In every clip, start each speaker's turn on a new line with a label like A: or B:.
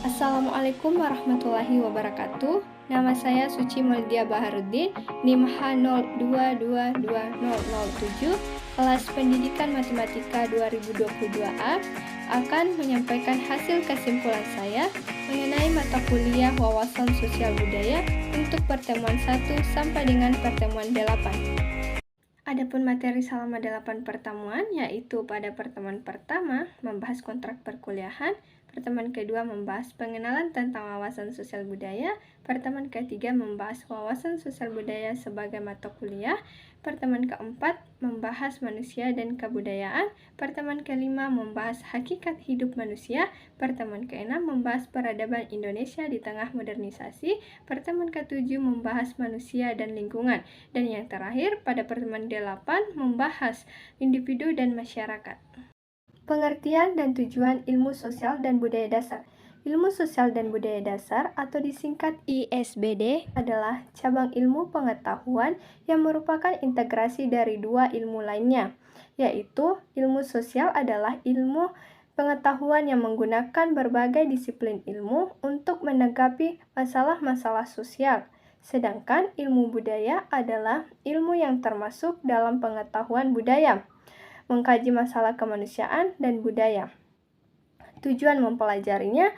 A: Assalamualaikum warahmatullahi wabarakatuh. Nama saya Suci Maulidia Baharuddin, NIM H02220007, kelas Pendidikan Matematika 2022A, akan menyampaikan hasil kesimpulan saya mengenai mata kuliah Wawasan Sosial Budaya untuk pertemuan 1 sampai dengan pertemuan 8. Adapun materi selama 8 pertemuan, yaitu pada pertemuan pertama membahas kontrak perkuliahan, pertemuan kedua membahas pengenalan tentang wawasan sosial budaya, pertemuan ketiga membahas wawasan sosial budaya sebagai mata kuliah, pertemuan keempat membahas manusia dan kebudayaan, pertemuan kelima membahas hakikat hidup manusia, pertemuan keenam membahas peradaban Indonesia di tengah modernisasi, pertemuan ketujuh membahas manusia dan lingkungan, dan yang terakhir pada pertemuan 8 membahas individu dan masyarakat. Pengertian dan tujuan ilmu sosial dan budaya dasar. Ilmu sosial dan budaya dasar atau disingkat ISBD adalah cabang ilmu pengetahuan yang merupakan integrasi dari dua ilmu lainnya, yaitu ilmu sosial adalah ilmu pengetahuan yang menggunakan berbagai disiplin ilmu untuk menanggapi masalah-masalah sosial. Sedangkan ilmu budaya adalah ilmu yang termasuk dalam pengetahuan budaya, mengkaji masalah kemanusiaan dan budaya. Tujuan mempelajarinya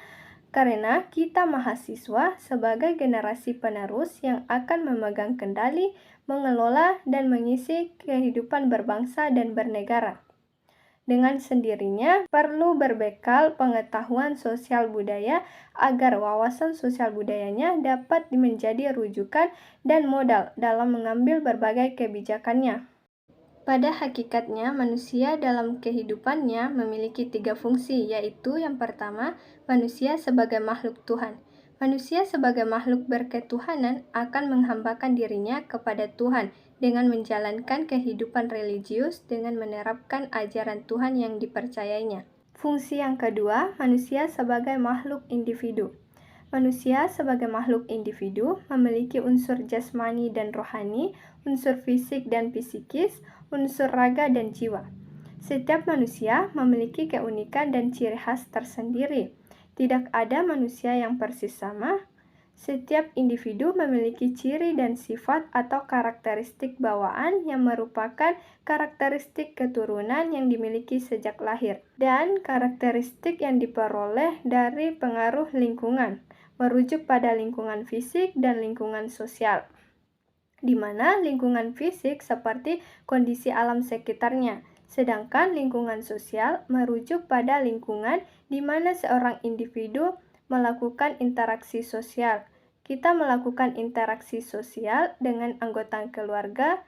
A: karena kita mahasiswa sebagai generasi penerus yang akan memegang kendali, mengelola, dan mengisi kehidupan berbangsa dan bernegara. Dengan sendirinya, perlu berbekal pengetahuan sosial budaya agar wawasan sosial budayanya dapat menjadi rujukan dan modal dalam mengambil berbagai kebijakannya. Pada hakikatnya, manusia dalam kehidupannya memiliki 3 fungsi, yaitu yang pertama, manusia sebagai makhluk Tuhan. Manusia sebagai makhluk berketuhanan akan menghambakan dirinya kepada Tuhan dengan menjalankan kehidupan religius dengan menerapkan ajaran Tuhan yang dipercayainya. Fungsi yang kedua, manusia sebagai makhluk individu. Manusia sebagai makhluk individu memiliki unsur jasmani dan rohani, unsur fisik dan psikis, unsur raga dan jiwa. Setiap manusia memiliki keunikan dan ciri khas tersendiri. Tidak ada manusia yang persis sama. Setiap individu memiliki ciri dan sifat atau karakteristik bawaan yang merupakan karakteristik keturunan yang dimiliki sejak lahir, dan karakteristik yang diperoleh dari pengaruh lingkungan, merujuk pada lingkungan fisik dan lingkungan sosial, di mana lingkungan fisik seperti kondisi alam sekitarnya, sedangkan lingkungan sosial merujuk pada lingkungan di mana seorang individu melakukan interaksi sosial. Kita melakukan interaksi sosial dengan anggota keluarga,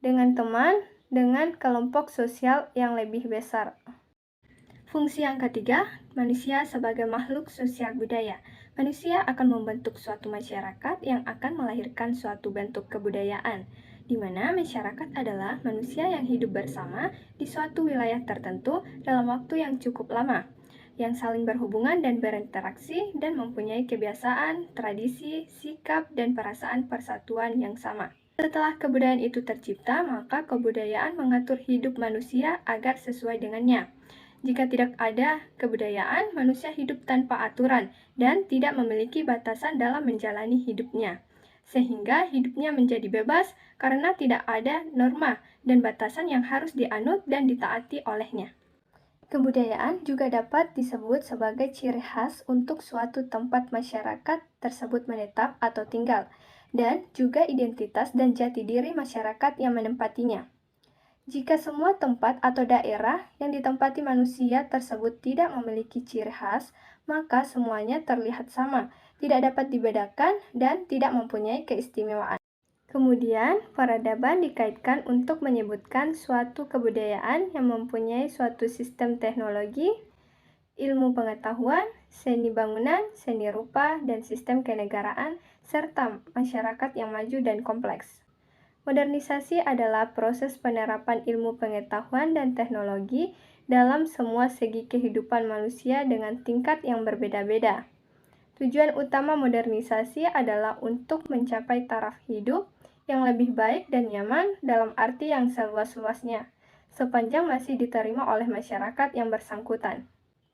A: dengan teman, dengan kelompok sosial yang lebih besar. Fungsi yang ketiga, manusia sebagai makhluk sosial budaya. Manusia akan membentuk suatu masyarakat yang akan melahirkan suatu bentuk kebudayaan, di mana masyarakat adalah manusia yang hidup bersama di suatu wilayah tertentu dalam waktu yang cukup lama, yang saling berhubungan dan berinteraksi dan mempunyai kebiasaan, tradisi, sikap, dan perasaan persatuan yang sama. Setelah kebudayaan itu tercipta, maka kebudayaan mengatur hidup manusia agar sesuai dengannya. Jika tidak ada kebudayaan, manusia hidup tanpa aturan dan tidak memiliki batasan dalam menjalani hidupnya, sehingga hidupnya menjadi bebas karena tidak ada norma dan batasan yang harus dianut dan ditaati olehnya. Kebudayaan juga dapat disebut sebagai ciri khas untuk suatu tempat masyarakat tersebut menetap atau tinggal, dan juga identitas dan jati diri masyarakat yang menempatinya. Jika semua tempat atau daerah yang ditempati manusia tersebut tidak memiliki ciri khas, maka semuanya terlihat sama, tidak dapat dibedakan, dan tidak mempunyai keistimewaan. Kemudian, peradaban dikaitkan untuk menyebutkan suatu kebudayaan yang mempunyai suatu sistem teknologi, ilmu pengetahuan, seni bangunan, seni rupa, dan sistem kenegaraan, serta masyarakat yang maju dan kompleks. Modernisasi adalah proses penerapan ilmu pengetahuan dan teknologi dalam semua segi kehidupan manusia dengan tingkat yang berbeda-beda. Tujuan utama modernisasi adalah untuk mencapai taraf hidup yang lebih baik dan nyaman dalam arti yang seluas-luasnya, sepanjang masih diterima oleh masyarakat yang bersangkutan.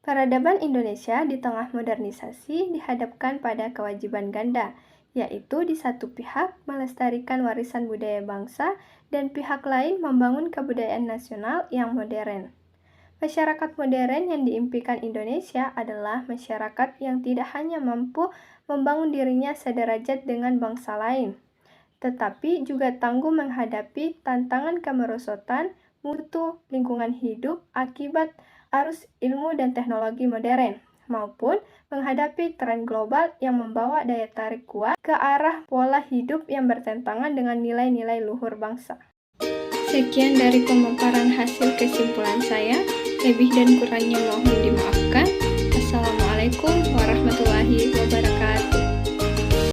A: Peradaban Indonesia di tengah modernisasi dihadapkan pada kewajiban ganda, yaitu di satu pihak melestarikan warisan budaya bangsa dan pihak lain membangun kebudayaan nasional yang modern. Masyarakat modern yang diimpikan Indonesia adalah masyarakat yang tidak hanya mampu membangun dirinya sederajat dengan bangsa lain, tetapi juga tangguh menghadapi tantangan kemerosotan, mutu, lingkungan hidup akibat arus ilmu dan teknologi modern, maupun menghadapi tren global yang membawa daya tarik kuat ke arah pola hidup yang bertentangan dengan nilai-nilai luhur bangsa. Sekian dari pemaparan hasil kesimpulan saya. Lebih dan kurangnya mohon dimaafkan. Assalamualaikum warahmatullahi wabarakatuh.